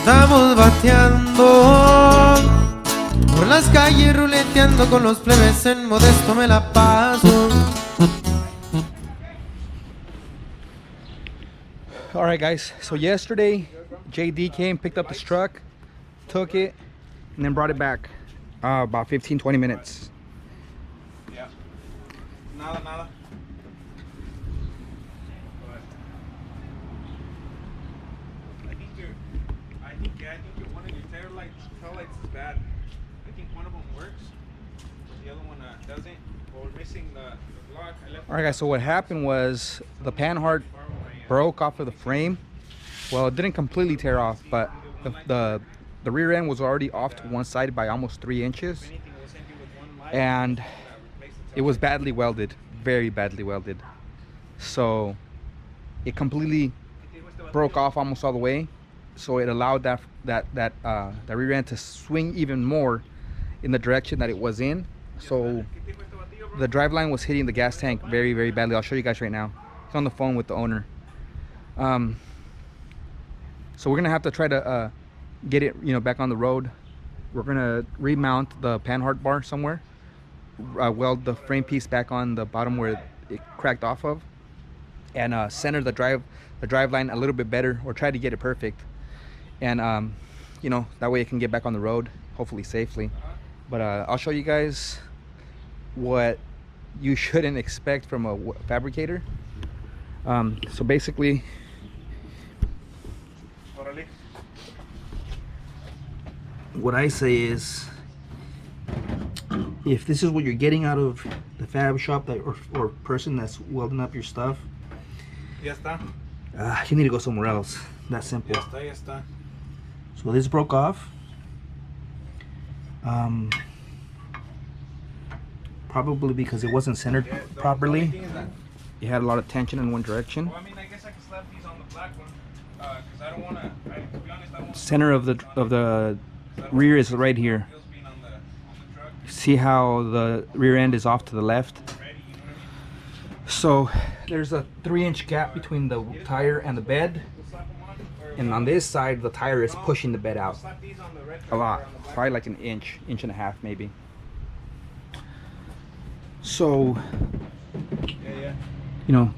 Andamos bateando por las calles, ruleteando con los plebes, en Modesto me la paso. Alright guys, so yesterday JD came, picked up this truck, took it, and then brought it back about 15-20 minutes. Yeah. Nada. I think one of your tail lights is bad. I think one of them works, the other one doesn't. Or we're missing the block. Alright guys, so what happened was the Panhard broke off of the frame. Well, it didn't completely tear off, but the rear end was already off to one side by almost 3 inches, and it was badly welded, very badly welded. So it completely broke off almost all the way. So it allowed that rear end to swing even more in the direction that it was in. So the driveline was hitting the gas tank very, very badly. I'll show you guys right now. He's on the phone with the owner. So we're gonna have to try to get it, back on the road. We're gonna remount the Panhard bar somewhere, weld the frame piece back on the bottom where it cracked off of, and center the drive line a little bit better, or try to get it perfect, and that way it can get back on the road, hopefully safely. But I'll show you guys what you shouldn't expect from a fabricator. So basically, what I say is, if this is what you're getting out of the fab shop or person that's welding up your stuff, Ya está. You need to go somewhere else. That simple. Ya está. So this broke off. Probably because it wasn't centered properly. It had a lot of tension in one direction. Well, I mean, I guess I can slap these on the black one, because I don't want to, to be honest, I want Center of the rear is right here. being on the truck. See how the rear end is off to the left? So there's a 3-inch gap between the tire and the bed, and on this side the tire is pushing the bed out a lot, probably like an inch and a half maybe. So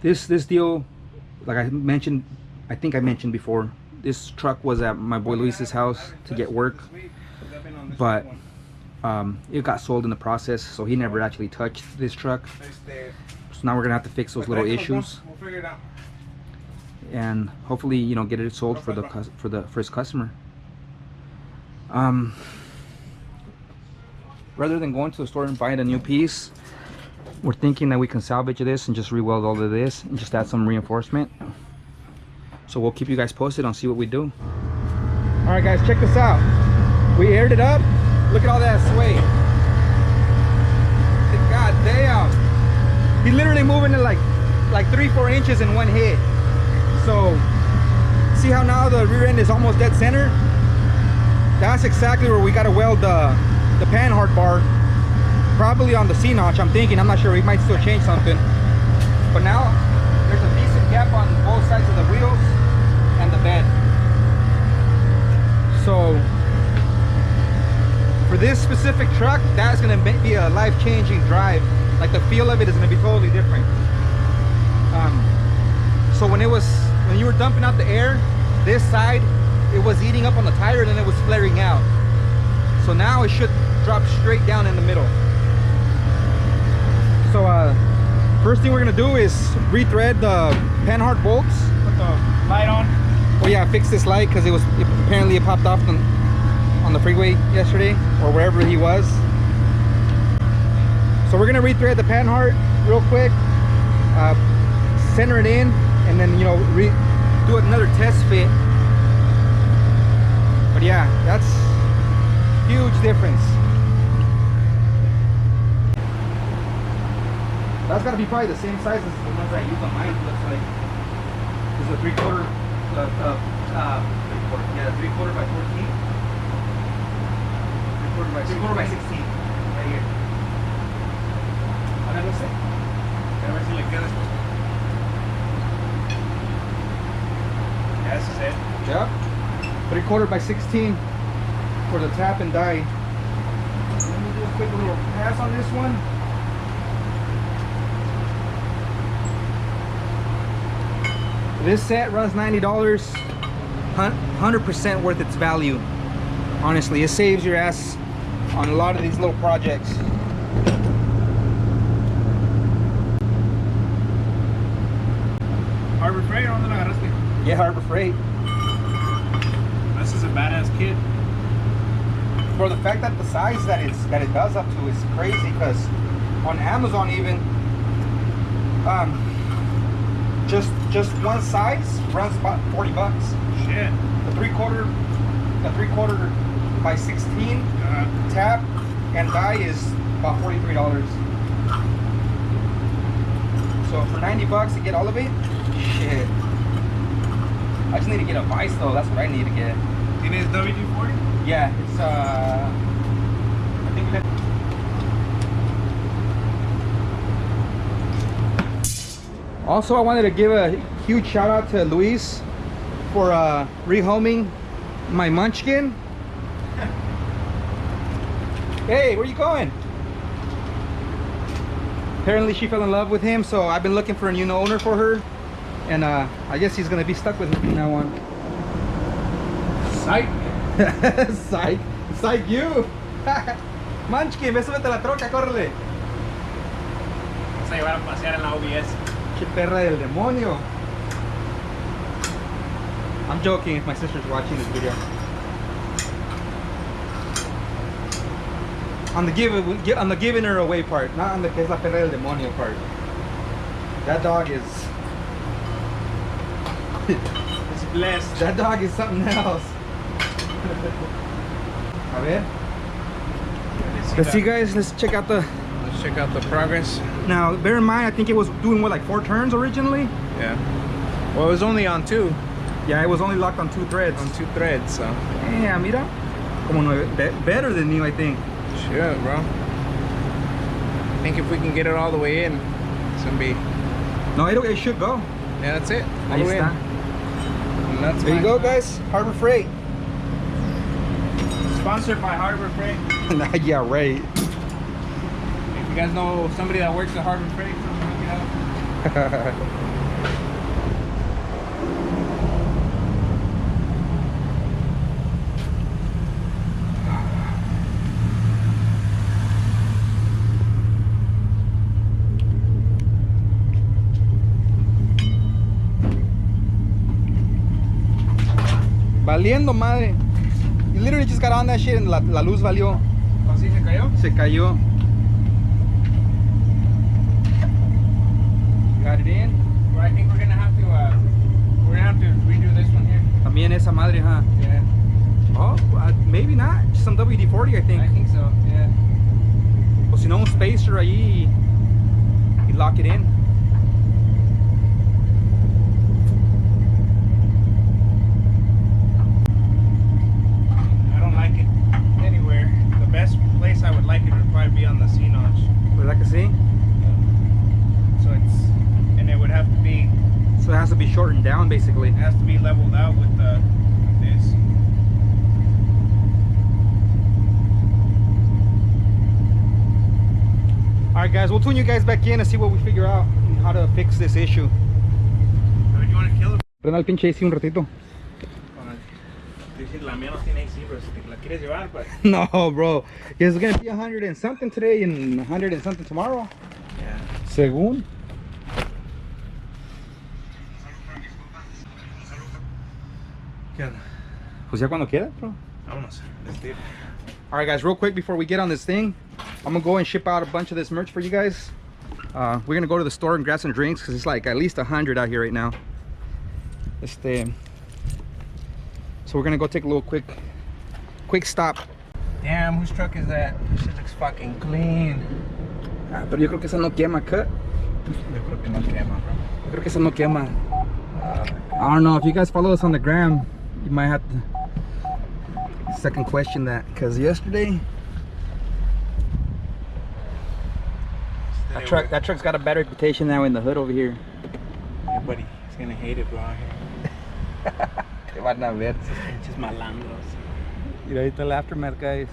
this deal, like I mentioned, I think I mentioned before, this truck was at my boy Luis's house to get work, but it got sold in the process, so he never actually touched this truck. So now we're gonna have to fix those little issues, We'll figure it out. and hopefully get it sold for the first customer. Rather than going to the store and buying a new piece, we're thinking that we can salvage this and just re-weld all of this and just add some reinforcement. So we'll keep you guys posted on see what we do. All right guys, check this out. We aired it up. Look at all that sway. God damn. He's literally moving it like 3-4 inches in one hit. So see how now the rear end is almost dead center? That's exactly where we got to weld the Panhard bar. Probably on the C-notch, I'm thinking. I'm not sure, we might still change something. But now there's a decent gap on both sides of the wheels and the bed. So for this specific truck, that's gonna be a life-changing drive. Like the feel of it is gonna be totally different. So when you were dumping out the air, this side, it was eating up on the tire and then it was flaring out. So now it should drop straight down in the middle. So first thing we're gonna do is rethread the Panhard bolts. Put the light on. Oh yeah, fix this light because apparently it popped off on the freeway yesterday or wherever he was. So we're gonna rethread the Panhard real quick, center it in, and then do another test fit. But yeah, that's huge difference. That's gotta be probably the same size as the ones I use on mine. Looks like this is a 3/4, yeah, 3/4 by 14, 3/4 by 16, right here. A ver, no sé. A ver si le queda esto. Yep. 3/4 by 16 for the tap and die. Let me do a quick little pass on this one. This set runs $90. 100% worth its value. Honestly, it saves your ass on a lot of these little projects. Harbor Freight, ¿dónde la agarraste? Yeah, Harbor Freight. This is a badass kit. For the fact that the size that it does up to is crazy, because on Amazon even just one size runs about 40 bucks. Shit. The 3/4 by 16 tap and die is about $43. So for 90 bucks to get all of it, shit. I just need to get a vise though. That's what I need to get. ¿Tienes WD-40? Yeah, it's I think that. Also, I wanted to give a huge shout out to Luis for rehoming my Munchkin. Hey, where you going? Apparently she fell in love with him, so I've been looking for a new owner for her, and I guess he's gonna be stuck with me from now on. Psych. Psych. Psych you. Munchkin, ve, súbete a la troca, córrele. Vamos a llevar a pasear en la OBS. Qué perra del demonio. I'm joking if my sister's watching this video. On the giving her away part, not on the que es la perra del demonio part. That dog is It's blessed. that dog is something else. A ver. Let's see, guys. Let's check out the. Let's check out the progress. Now, bear in mind, I think it was doing what, like 4 turns originally. Yeah. Well, it was only on 2. Yeah, it was only locked on 2 threads. On 2 threads, so. Yeah, mira. Como better than you, I think. Shit, bro. I think if we can get it all the way in, it's gonna be. No, it should go. Yeah, that's it. All Ahí the way in. está. And that's There you go, guys. Harbor Freight. Sponsored by Harbor Freight. Yeah, right. If you guys know somebody that works at Harbor Freight, look it up. Valiendo madre. You literally just got on that shit and la luz valió. ¿Así se cayó? Se cayó. Got it in. Well, I think we're gonna have to redo this one here. También esa madre, huh? Yeah. Oh, maybe not. Just some WD-40, I think. I think so. Yeah. O si no, un spacer ahí y lock it in. I don't like it anywhere. The best place I would like it would probably be on the C-notch. ¿Verdad que sí? So and it would have to be, So it has to be shortened down, basically. it has to be leveled out with this. Alright, guys, we'll tune you guys back in and see what we figure out and how to fix this issue. I mean, you want to kill it? Prenda el pinche AC un ratito. La mía no tiene AC, pero si te la quieres llevar, pues. No, bro. It's gonna be 100 and something today and 100 and something tomorrow. Yeah. Según. ¿Qué onda? Pues ya cuando quieras, bro. Vámonos. Let's do it. All right, guys, real quick before we get on this thing, I'm gonna go and ship out a bunch of this merch for you guys. We're gonna go to the store and grab some drinks because it's like at least 100 out here right now. So we're gonna go take a little quick stop. Damn, whose truck is that? This shit looks fucking clean. Pero yo creo que esa no quema, cut. Yo creo que no quema, bro. Yo creo que esa no quema. I don't know, if you guys follow us on the gram, you might have to second question that, because yesterday that truck's got a bad reputation now in the hood over here. Everybody's gonna hate it, bro. Te van a ver. Pinches malandros. Mira, ahí está el aftermath, guys.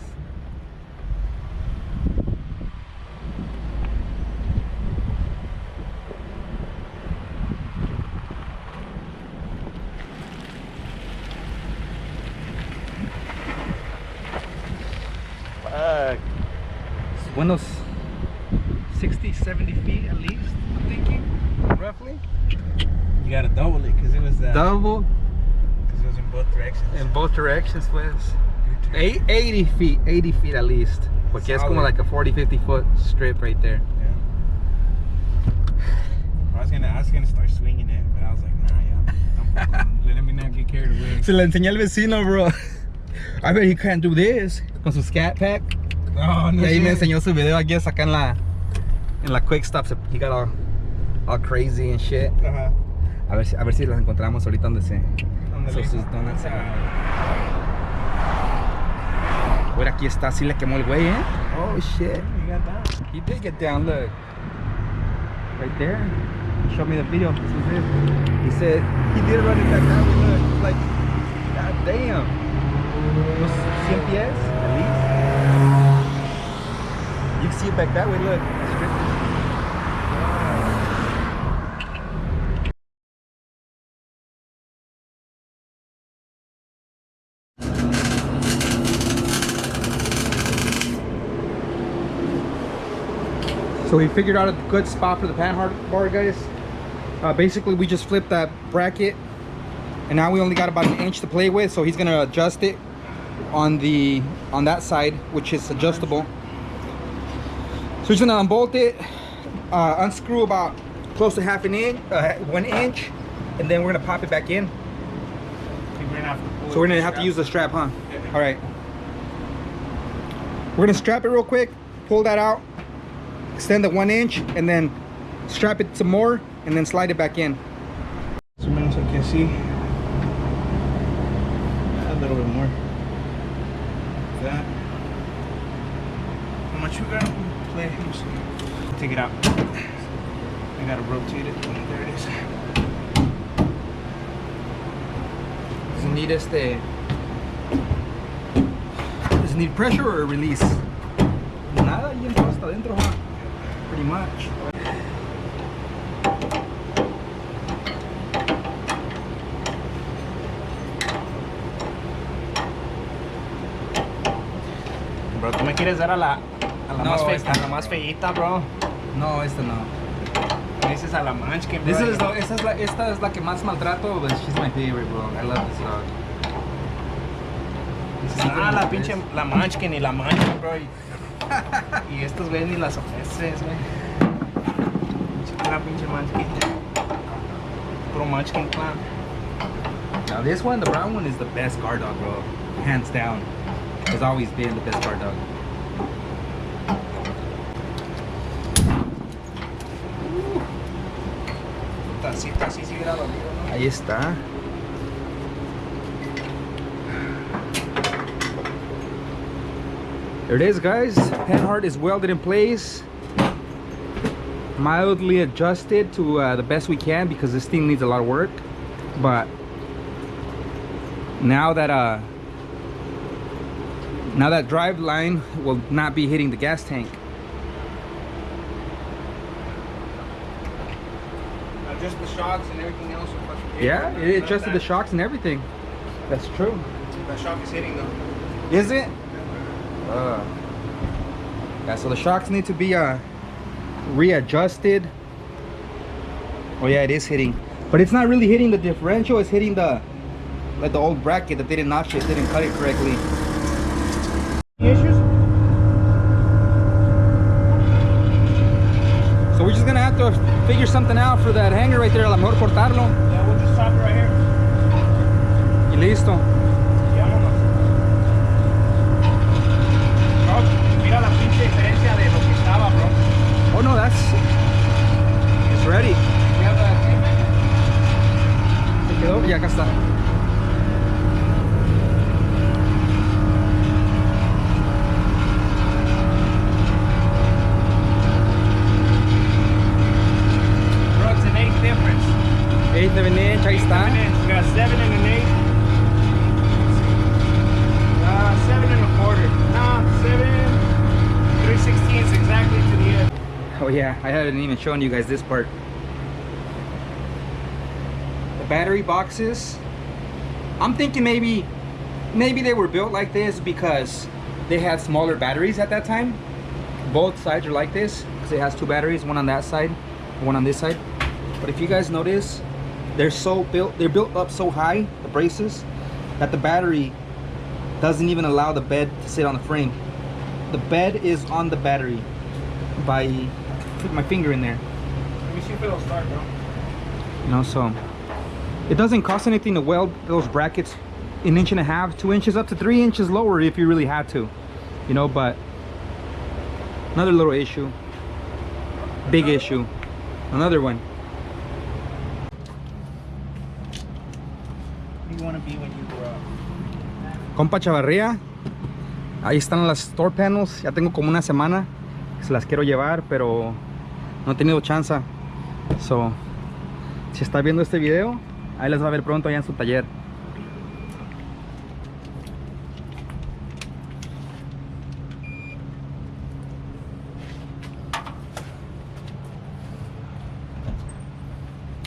Fuck. Buenos 60, 70 feet at least, I'm thinking, roughly. You gotta double it because it was Double because it was in both directions. in both directions, pues. 80 feet at least. Porque es como like a 40, 50 foot strip right there. Yeah. I was gonna start swinging it, but I was like, nah, yeah. Let me not get carried away. Se la enseñé al vecino, bro. I bet he can't do this con su scat pack. Oh, no. Y ahí me enseñó su video, I guess, acá en la quick stop. He got all crazy and shit. Uh-huh. A ver si las encontramos ahorita donde se Ándale. sus donuts. Bueno, aquí está, sí le quemó el güey, eh. Oh shit. You got that? He did get down, look. Right there. He showed me the video. This was it. He said he did run it back that way, look. It's like, god damn. Unos 100 pies at least. You can see it back that way, look. So we figured out a good spot for the Panhard bar, guys. Basically, we just flipped that bracket, and now we only got about an inch to play with. So he's gonna adjust it on that side, which is adjustable. So he's gonna unbolt it, unscrew about close to half an inch, 1 inch, and then we're gonna pop it back in. So we're gonna have to use the strap, huh? All right. We're gonna strap it real quick, pull that out, extend it 1 inch, and then strap it some more, and then slide it back in. So means I can see a little bit more. That. How much you got? Play. Let me see. Take it out. I gotta rotate it. There it is. Does it need pressure or release? Nada, ahí entró hasta adentro, huh? Pretty much. Bro, ¿tú me quieres dar a la No, más esta a no. la más feíta, bro? No, esta no. Me dices a la Munchkin, bro. Esta es la que más maltrato, but she's my favorite, bro. I love this dog. La pinche, la Munchkin y la Munchkin, bro. Y estos güeyes ni las ofreces, güey. La pinche Munchkin. Puro Munchkin clan. Now this one, the brown one, is the best guard dog, bro. Hands down. Has always been the best guard dog. Tacita así sigue la dolido, ¿no? Ahí está. There it is, guys. Panhard is welded in place, mildly adjusted to the best we can, because this thing needs a lot of work. But now that drive line will not be hitting the gas tank. Just the shocks and everything else. Yeah, it adjusted the shocks and everything. That's true. The shock is hitting them. Is it? Yeah, so the shocks need to be readjusted. Oh yeah, it is hitting, but it's not really hitting the differential. It's hitting the old bracket that they didn't notch it, didn't cut it correctly. Issues? So we're just gonna have to figure something out for that hanger right there. A lo mejor cortarlo. Yeah, we'll just stop it right here. Y listo. Vámonos. Bro, mira la pinche diferencia de lo que estaba, bro. Oh no, it's ready. We have the tape. Se quedó y acá está. Bro, it's an 8th difference. 8th of an inch, ahí está. 7 and an 8. 3/16 exactly to the end. Oh yeah, I haven't even shown you guys this part. The battery boxes, I'm thinking maybe they were built like this because they had smaller batteries at that time. Both sides are like this because it has two batteries, one on that side, one on this side. But if you guys notice, they're built up so high, the braces, that the battery doesn't even allow the bed to sit on the frame. The bed is on the battery by put my finger in there. Let me see if it'll start, bro. You know, so it doesn't cost anything to weld those brackets 1.5 inches, 2 inches, up to 3 inches lower if you really had to, you know. But another little issue, big issue, another one. What do you want to be when you grow up? Compa Chavarría, ahí están las store panels. Ya tengo como una semana que se las quiero llevar, pero no he tenido chance. So, si está viendo este video, ahí las va a ver pronto allá en su taller.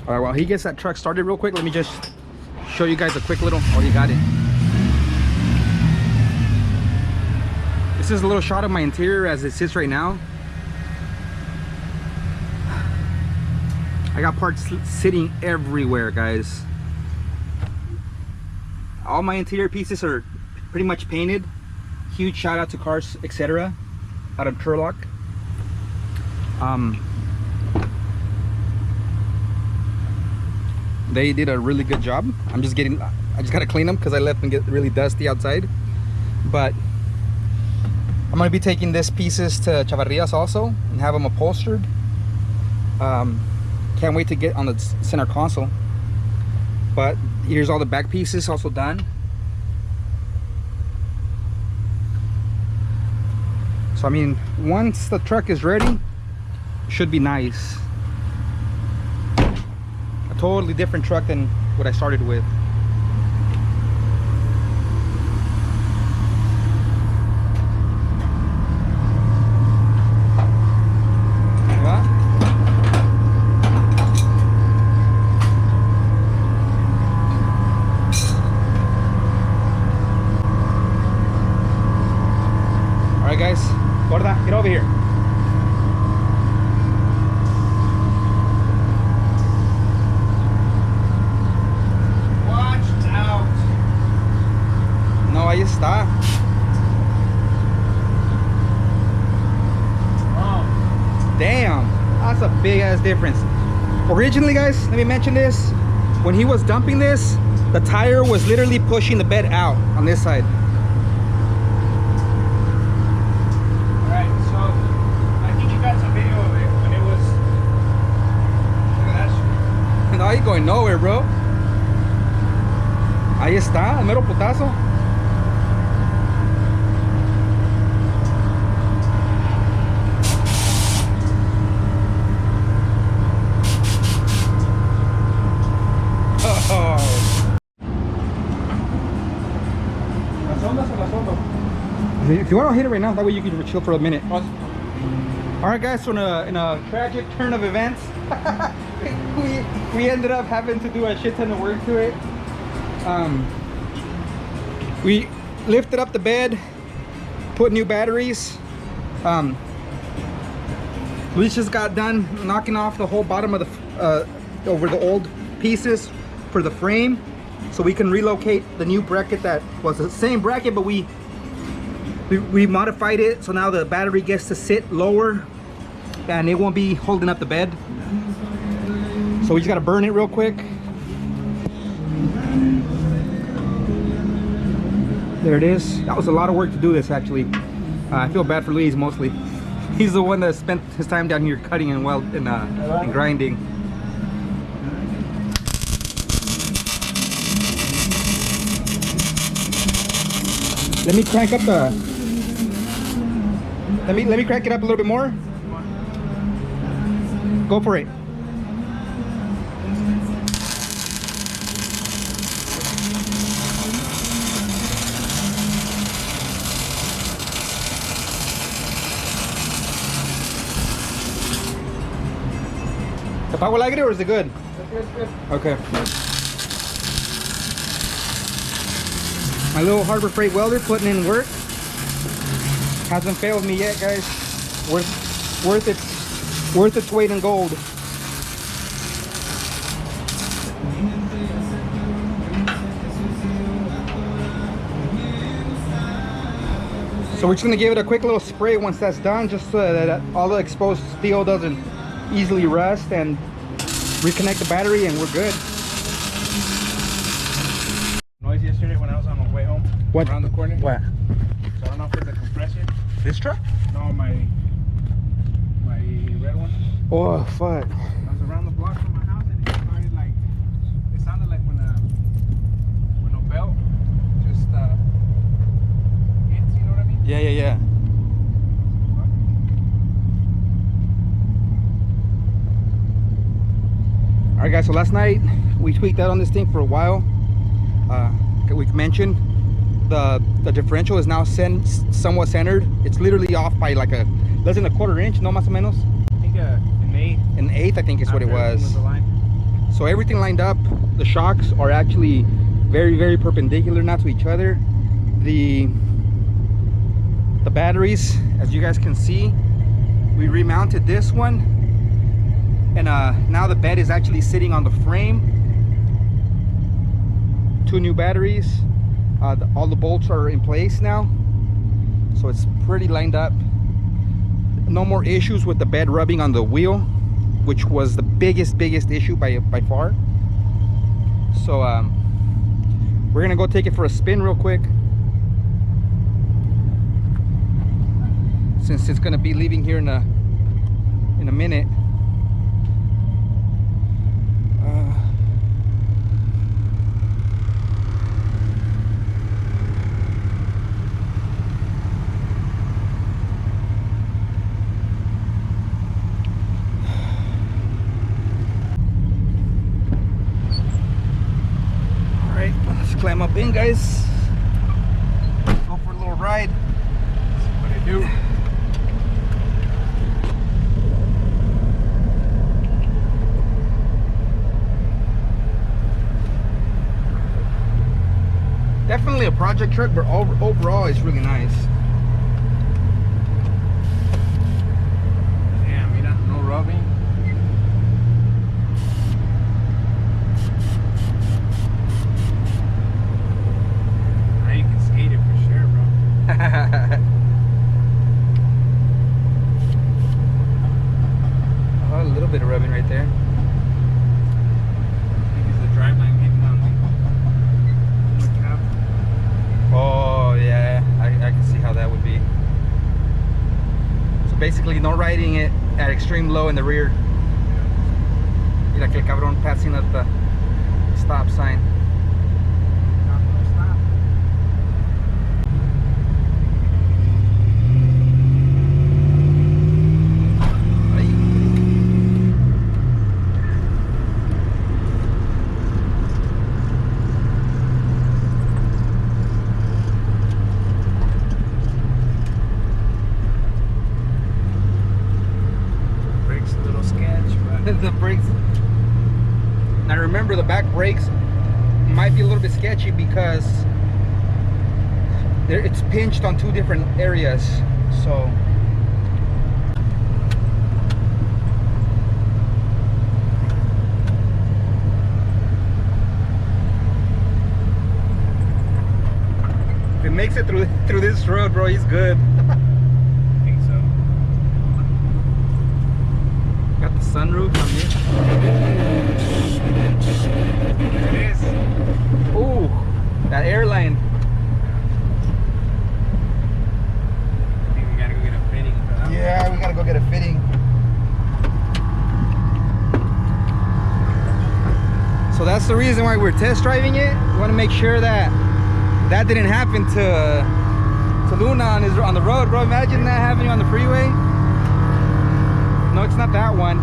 All right, while he gets that truck started real quick, let me just show you guys a quick little, oh, you got it. This is a little shot of my interior as it sits right now. I got parts sitting everywhere, guys. All my interior pieces are pretty much painted. Huge shout out to Cars Etc. out of Turlock. They did a really good job. I just gotta clean them because I left them get really dusty outside. But I'm gonna be taking these pieces to Chavarrias also and have them upholstered. Can't wait to get on the center console. But here's all the back pieces also done. So I mean, once the truck is ready, it should be nice. A totally different truck than what I started with. Guys, Gorda, get over here. Watch out. No, ahí está. Oh. Damn, that's a big ass difference. Originally, guys, let me mention this. When he was dumping this, the tire was literally pushing the bed out on this side. No, I ain't going nowhere, bro. Ahí está, el mero putazo. Oh. If you want to hit it right now, that way you can chill for a minute. Alright guys, so in a tragic turn of events, we ended up having to do a shit ton of work to it. We lifted up the bed, put new batteries. We just got done knocking off the whole bottom of the over the old pieces for the frame, so we can relocate the new bracket that was the same bracket, but we modified it so now the battery gets to sit lower and it won't be holding up the bed. So we just gotta burn it real quick. There it is. That was a lot of work to do this actually. I feel bad for Luis mostly. He's the one that spent his time down here cutting and and grinding. Let me crank up the. Let me crank it up a little bit more. Go for it. The power like it or is it good? It's good. Okay. My little Harbor Freight welder putting in work. Hasn't failed me yet, guys. Worth its weight in gold. So we're just gonna give it a quick little spray once that's done, just so that all the exposed steel doesn't easily rust, and reconnect the battery, and we're good. Noise yesterday when I was on the way home. What? Around the corner. What? So I don't know if it's a compressor. This truck? No, my red one. Oh, fuck. I was around the block from my house and it started like, it sounded like when a belt just hits, you know what I mean? Yeah. All right, guys, so last night we tweaked out on this thing for a while. We've mentioned the differential is now somewhat centered. It's literally off by like less than a quarter inch, no más o menos. I think an eighth. An eighth, I think is what it was. So everything lined up. The shocks are actually very, very perpendicular now to each other. The batteries, as you guys can see, we remounted this one, and now the bed is actually sitting on the frame. 2 new batteries. All the bolts are in place now, so it's pretty lined up. No more issues with the bed rubbing on the wheel, which was the biggest issue by far. So we're gonna go take it for a spin real quick, since it's gonna be leaving here in a minute. Climb up in, guys. Go for a little ride. See what I do. Definitely a project truck, but overall it's really nice. Yeah, mira, no rubbing. Oh, a little bit of rubbing right there. I think it's the driveline hitting on the cab. Oh yeah, I can see how that would be. So basically no riding it at extreme low in the rear. Mira que el cabrón passing at the stop sign. The brakes, now remember, the back brakes might be a little bit sketchy because it's pinched on 2 different areas. So if it makes it through this road, bro, he's good. Got the sunroof on here. There it is. Ooh, that airline. I think we gotta go get a fitting for that. Yeah, we gotta go get a fitting. So that's the reason why we're test driving it. We want to make sure that that didn't happen to Luna on the road, bro. Imagine that happening on the freeway. No, it's not that one.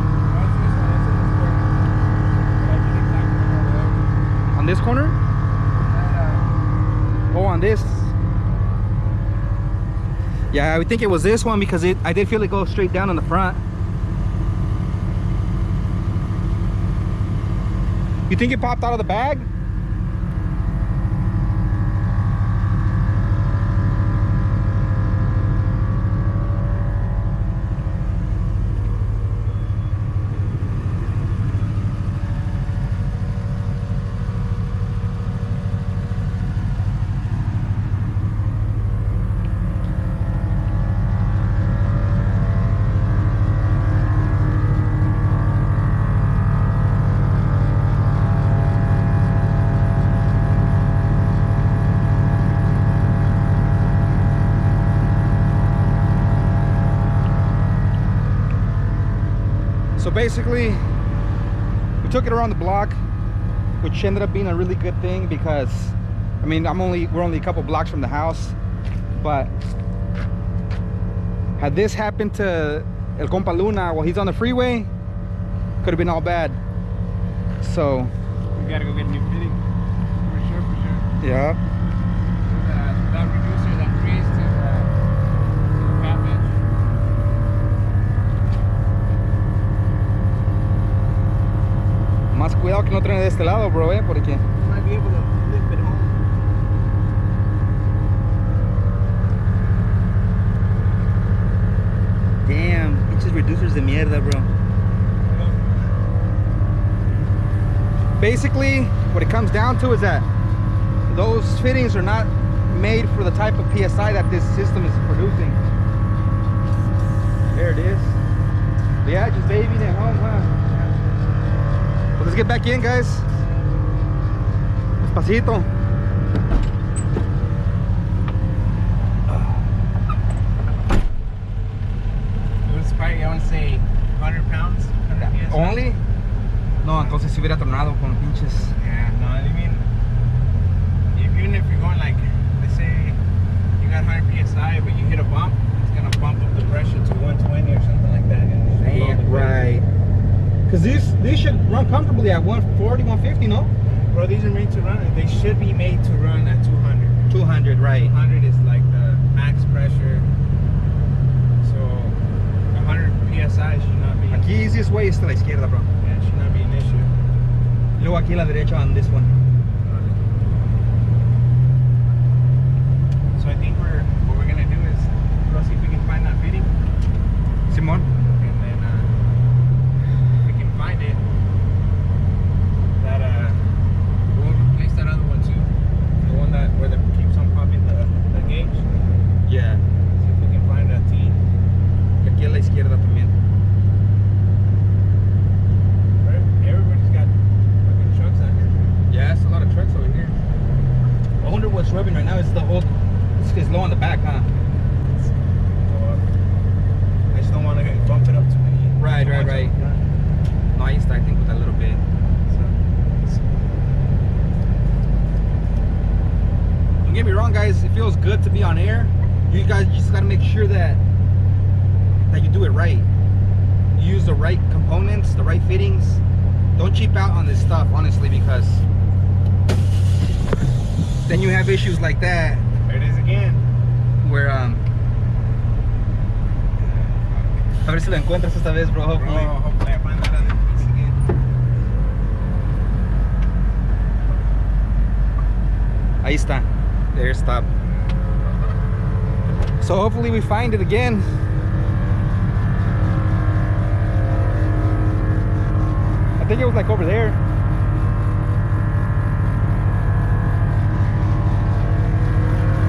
On this corner? Oh, on this. Yeah, I would think it was this one because I did feel it go straight down on the front. You think it popped out of the bag? So basically, we took it around the block, which ended up being a really good thing because, I mean, we're only a couple blocks from the house, but had this happened to El Compa Luna while he's on the freeway, could have been all bad. So We gotta go get a new fitting. For sure. yeah. That reducer that creates to the cap edge. Más cuidado que no truene de este lado, bro, porque Might be able to lift it home. Damn, pinches reducers de mierda, bro. basically what it comes down to is that those fittings are not made for the type of PSI that this system is producing. There it is. But yeah, just babying it home, huh? Well, let's get back in, guys. Despacito. It was probably, I want to say, 100 pounds. 100 PSI. Only? No, entonces si hubiera tornado con pinches. Yeah, no, I mean, even if you're going like, let's say you got 100 PSI, but you hit a bump, it's going to bump up the pressure to 120 or something like that. And Right. Because these should run comfortably at 140, 150, no? Bro, these are made to run, they should be made to run at 200. 200, right. 200 is like the max pressure. So 100 PSI should not be. Aquí easiest way is to la izquierda, bro. Yeah, it should not be an issue. Y luego aquí a la derecha on this one. So I think what we're gonna do is go see if we can find that fitting, Simón. and then if we can find it, that we'll replace that other one too, the one that where the keeps on popping the gauge. Yeah. See if we can find that T. Y aquí a la izquierda también. Everybody's got fucking trucks out here. Yeah, it's a lot of trucks over here. I wonder what's rubbing right now. It's the whole. It's low on the back, huh? I just don't want to bump it up too many. Right. No, I think with a little bit. Don't get me wrong, guys. It feels good to be on air. You guys just gotta make sure that you do it right. You use the right components, the right fittings. Don't cheap out on this stuff, honestly, because then you have issues like that There it is again. where a ver si lo encuentras esta vez, bro. Hopefully. Bro, hopefully I find that other piece again. Ahí está. There, stop. So hopefully we find it again. I think it was like over there.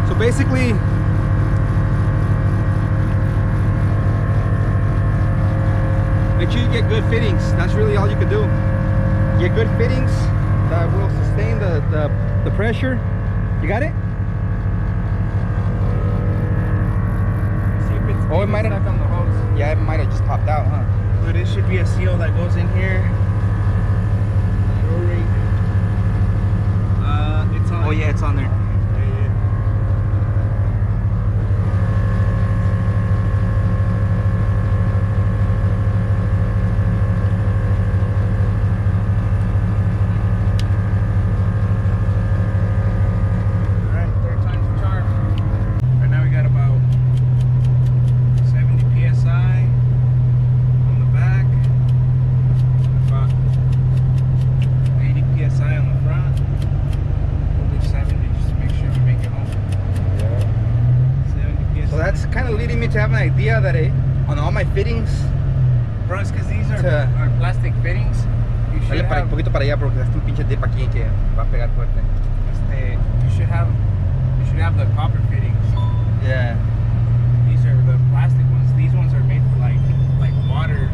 So basically, make sure you get good fittings. That's really all you can do. Get good fittings that will sustain the pressure. You got it? See if it's Oh, it might have- stuck on the hose. Yeah, it might have just popped out, huh? So this should be a seal that goes in here. It's on. Oh yeah, it's on there. Yeah. Alright, third time's the charm. Right now we got about 70 PSI on the back. About 80 to have an idea that on all my fittings. Bro, it's because these are plastic fittings. You should Dale para un poquito para allá porque está un pinche dip aquí que va a pegar fuerte. You should have the copper fittings. Yeah. These are the plastic ones. These ones are made for like water,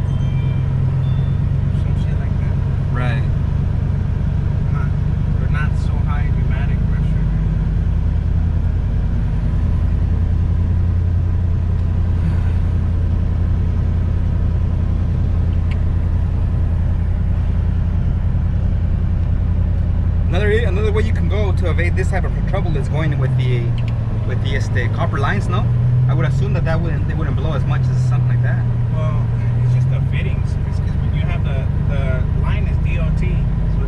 some shit like that. Right. They're not so high pneumatic pressure. Another way you can go to evade this type of trouble is going with the copper lines. No, I would assume that they wouldn't blow as much as something like that. Well, it's just the fittings. It's because when you have the line is DOT, so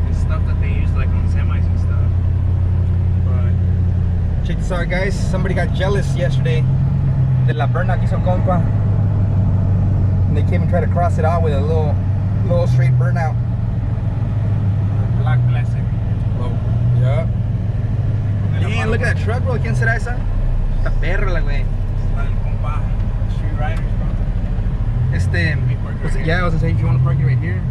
it's stuff that they use like on semis and stuff. But check this out, guys. Somebody got jealous yesterday de la burnout que hizo el compa, and they came and tried to cross it out with a little straight burnout. black plastic. Oh, yeah. Man, look at that truck, bro. ¿Quién será esa? Esta perra, la güey. El compa, street riders, bro. Yeah, I was gonna say, if you want to park it right here.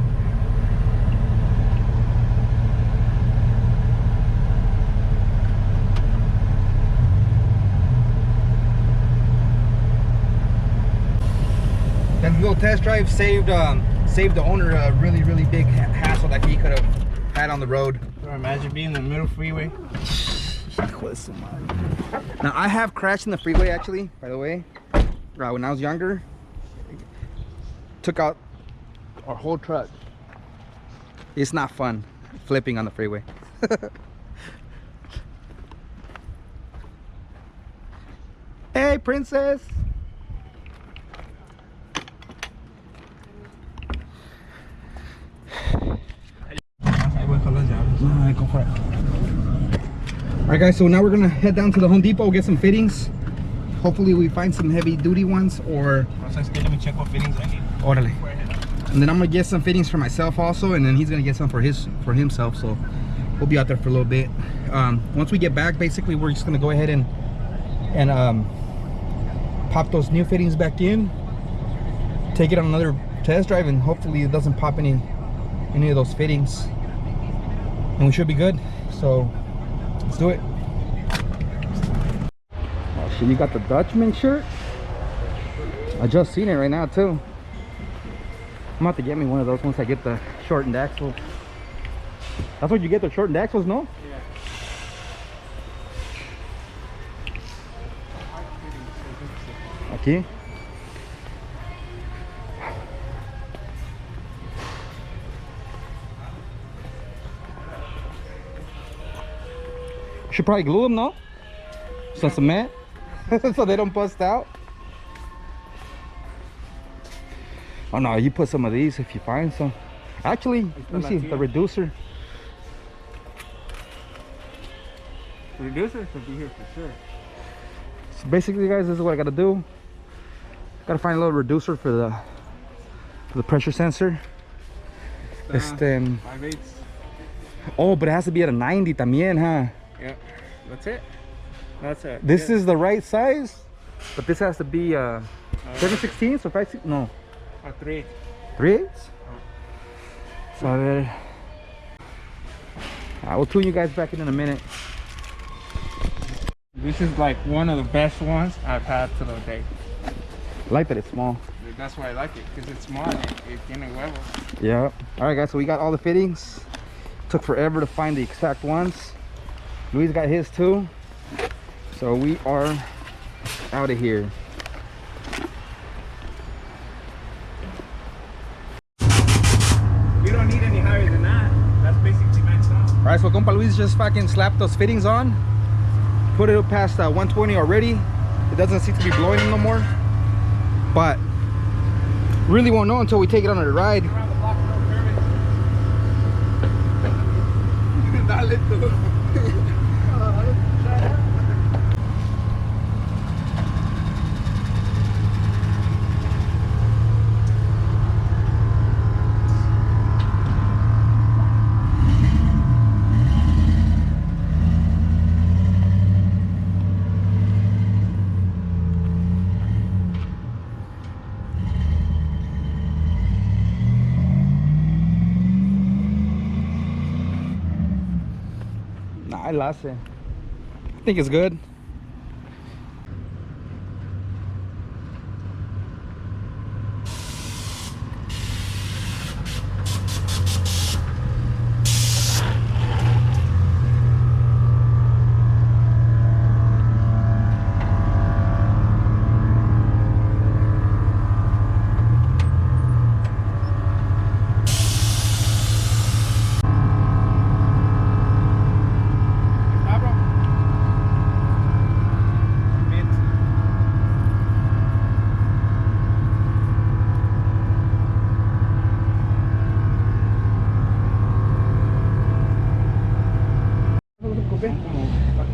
That little test drive saved the owner a really big hassle that he could have had on the road. Bro, imagine being in the middle freeway. Now I have crashed in the freeway actually, by the way. When I was younger, took out our whole truck. It's not fun flipping on the freeway. Hey, princess. Alright, go for it. Alright guys, so now we're gonna head down to the Home Depot, get some fittings. Hopefully we find some heavy duty ones, or Let me check what fittings I need. Orale. And then I'm gonna get some fittings for myself also, and then he's gonna get some for himself. So we'll be out there for a little bit. Once we get back, basically we're just gonna go ahead and pop those new fittings back in, take it on another test drive, and hopefully it doesn't pop any of those fittings, and we should be good. So let's do it. Oh shit, you got the Dutchman shirt? I just seen it right now too. I'm about to get me one of those once I get the shortened axle. That's what you get, the shortened axles, no? Yeah. Aquí. Should probably glue them, no? Some cement, so they don't bust out. Oh no, you put some of these if you find some. Actually, let me see the reducer. The reducer should be here for sure. So basically, guys, this is what I gotta do. Gotta find a little reducer for the pressure sensor. 5/8. Oh, but it has to be at a 90 también, huh? Yeah, that's it. That's it. This is the right size, but this has to be 7/16 or 5/6. No, 3/8. 3/8. So I will tune you guys back in a minute. This is like one of the best ones I've had to the date. I like that it's small. That's why I like it, because it's small. It tiene huevos. Yeah. All right, guys. So we got all the fittings. Took forever to find the exact ones. Luis got his too. So we are out of here. You don't need any higher than that. That's basically maxed out. All right, so compa Luis just fucking slapped those fittings on. Put it past 120 already. It doesn't seem to be blowing them no more. But really won't know until we take it on a ride. Around the block, no curving. Dale tú. I lost it. I think it's good.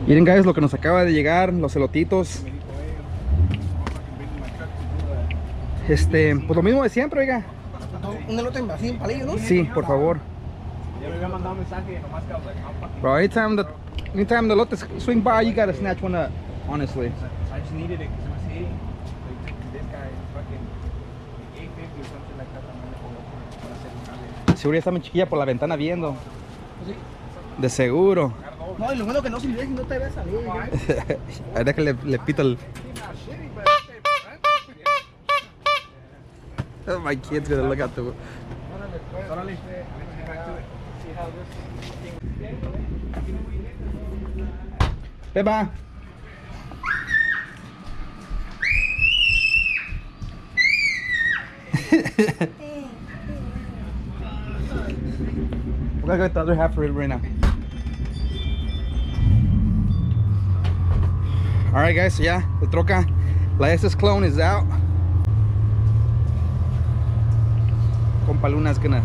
Miren, guys, lo que nos acaba de llegar, los elotitos. Pues lo mismo de siempre, oiga. Un elote así en palillo, ¿no? Sí, por favor. Ya me había mandado un mensaje nomás que Bro, anytime the elotes swing by, you gotta snatch one up, honestly. I just needed it because it was hitting. Like, this guy fucking 850 or something like that. Seguro ya está mi chiquilla por la ventana viendo. De seguro. No, y lo bueno que no sirvió, si no te ves salir. Ahora que le pito el... Oh, my kid's gonna look out the... Pepa. We're gonna get the other half for it right now. Alright, guys, so yeah, the troca, la SS clone is out. Compa Luna's gonna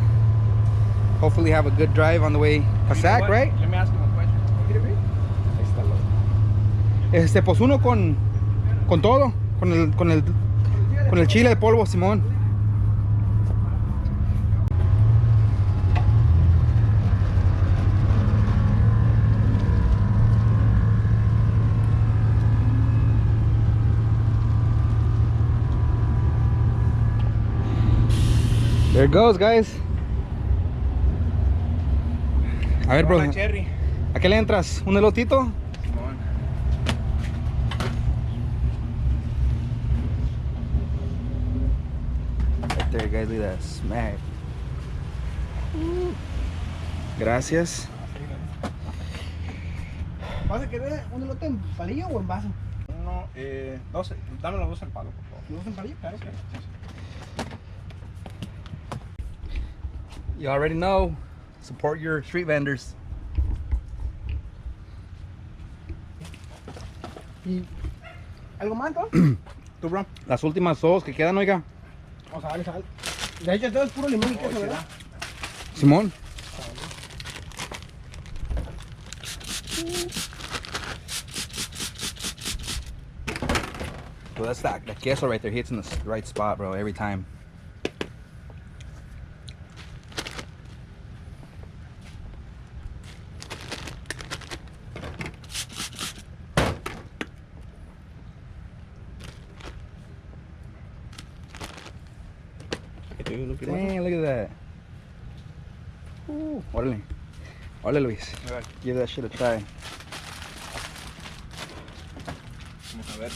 hopefully have a good drive on the way a sack, right? Let me ask you a question. Ahí está loco. Pues uno con todo, con el chile de polvo, Simón. There it goes, guys. A ver, bro. ¿A qué le entras? ¿Un elotito? Right there, guys. Look at that smack. Gracias. ¿Vas a querer un elote en palillo o en vaso? No, dame los dos en palo, por favor. ¿Los dos en palillo? Claro. Sí. You already know. Support your street vendors. ¿Y algo más, entonces? ¿Tú, bro? Las últimas dos que quedan, oiga. Vamos a darle sal. De hecho, todo es puro limón y queso, ¿verdad? Simón. Well, that's that queso right there hits in the right spot, bro, every time. Dang, look at that. Ooh, órale. Órale, Luis. Right. Give that shit a try. Vamos a ver.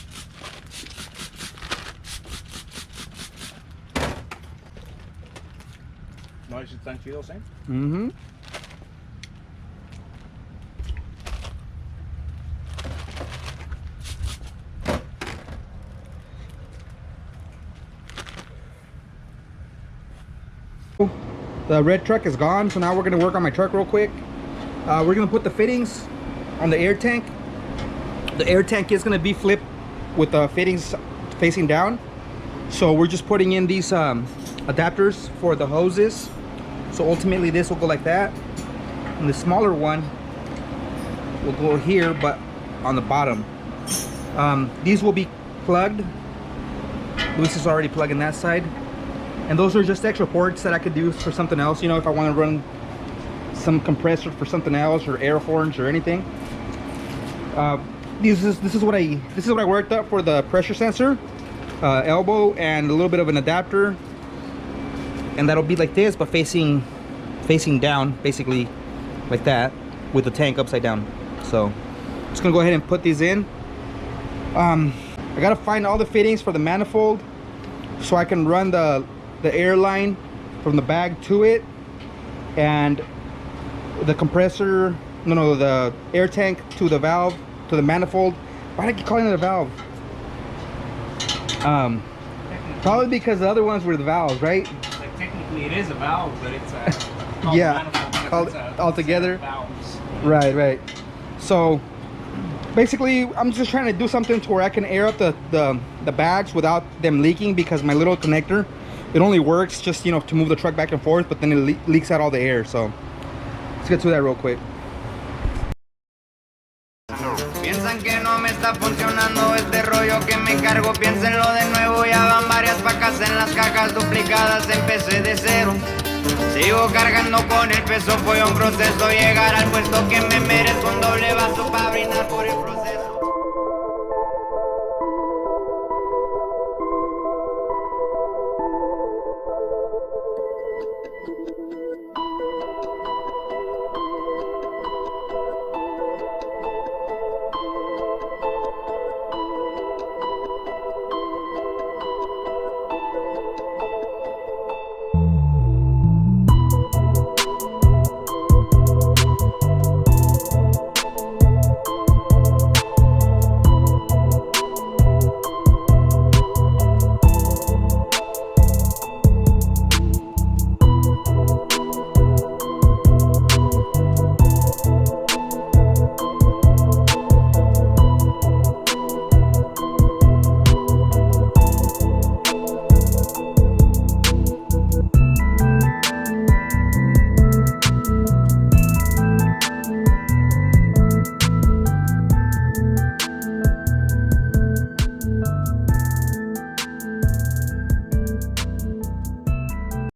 No, si están chidos, ¿eh? Mm-hmm. The red truck is gone, so now we're gonna work on my truck real quick. We're gonna put the fittings on the air tank. The air tank is gonna be flipped with the fittings facing down. So we're just putting in these adapters for the hoses. So ultimately this will go like that. And the smaller one will go here, but on the bottom. These will be plugged. Luis is already plugging that side. And those are just extra ports that I could use for something else, you know, if I want to run some compressor for something else or air horns or anything. This is what I worked up for the pressure sensor, elbow, and a little bit of an adapter, and that'll be like this, but facing down, basically like that, with the tank upside down. So just gonna go ahead and put these in. I gotta find all the fittings for the manifold so I can run the air line from the bag to it, and the compressor, the air tank to the valve, to the manifold. Why do I keep calling it a valve? Probably because the other ones were the valves, right? Like technically it is a valve, but it's called all together. Valves. Right. So basically I'm just trying to do something to where I can air up the bags without them leaking, because my little connector, it only works just, to move the truck back and forth, but then it leaks out all the air. So let's get to that real quick. Piensan que no me está funcionando este rollo que me cargo, piénsenlo de nuevo, ya van varias vacas en las cajas duplicadas, empecé de cero. Sigo cargando con el peso, fue un proceso llegar al puesto que me merezco, un doble vaso para brindar por el proceso.